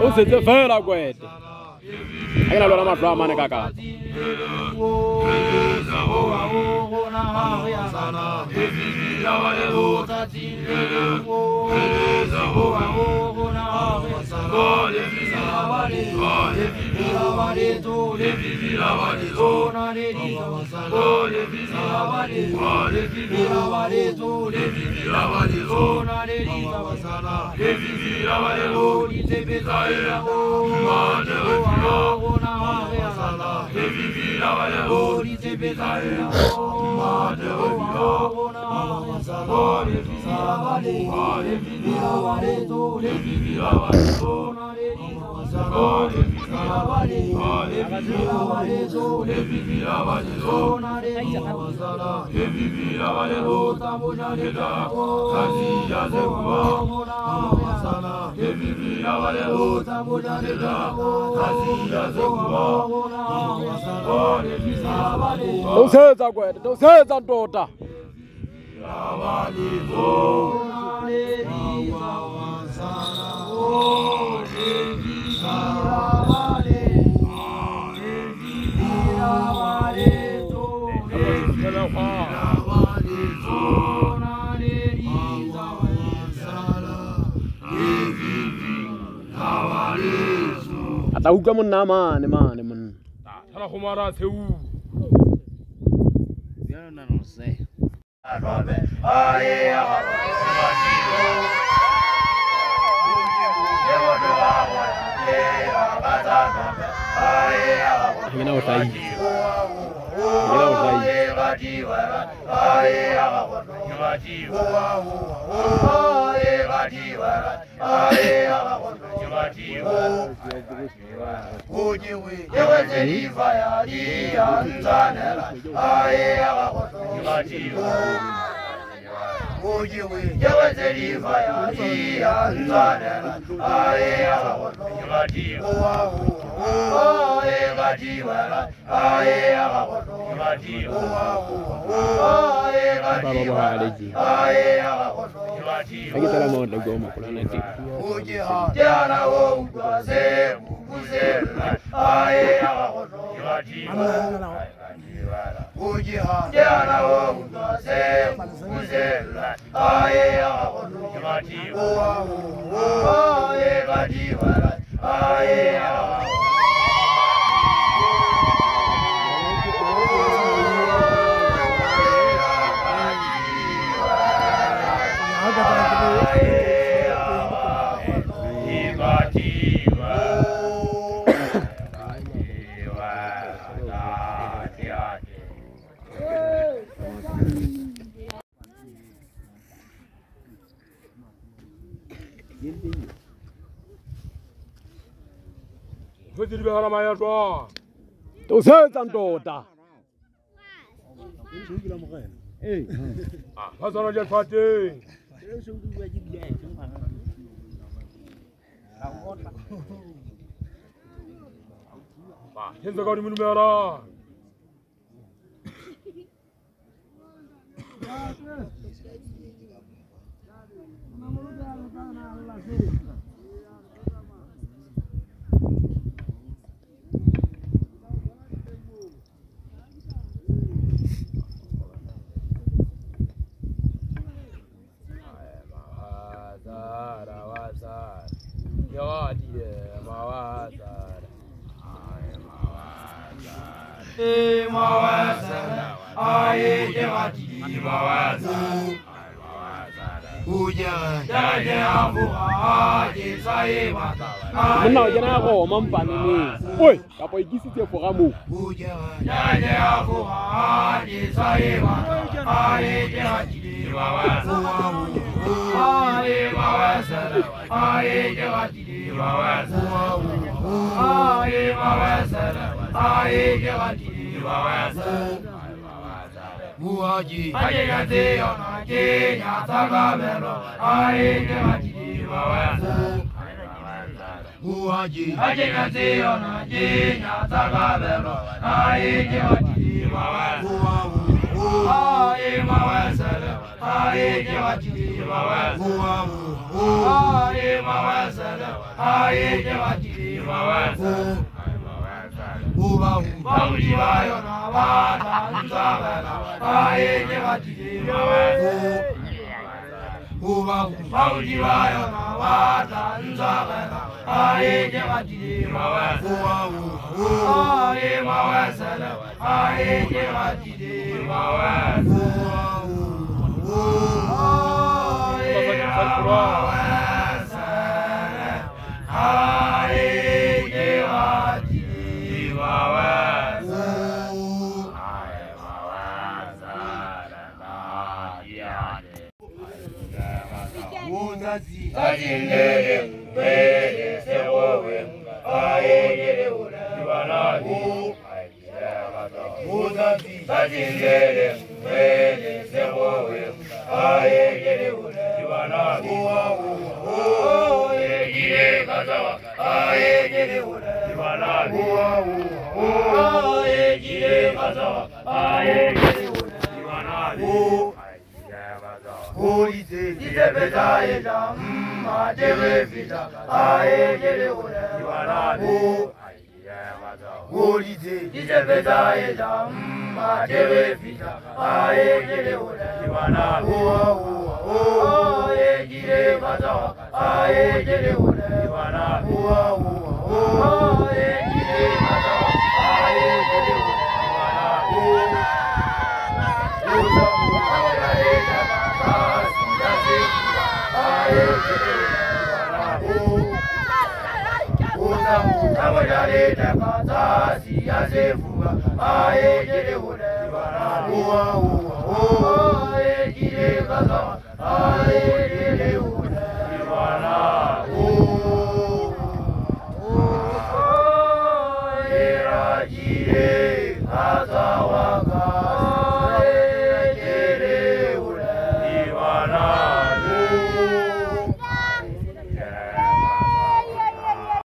On s'est fait la guette. Agora agora mais para mane kaka. Não seja guarda, não seja tota. Tahu kamu nama mane man. Tara kumara seu. Biar nano se. Gina utai. Putih di bawah maya doa. Tu setan tota. Pasal aja Fatih. Pak, hendak kau minum merah. Menau jangan aku mempan ini. Woi, apa ini sih tiap kamu? Muaji, ayegate ona Kenya tagamelo, ayegate mawaza. Muaji, ayegate ona Kenya tagamelo, ayegate mawaza. Aye mawaza, aye jewati mawe aye mawe sala aye jewati mawe Bauji bayo na wata nzabela aye jewati mawe Bauji bayo na wata nzabela aye jewati mawe aye mawe sala aye jewati mawe Ivana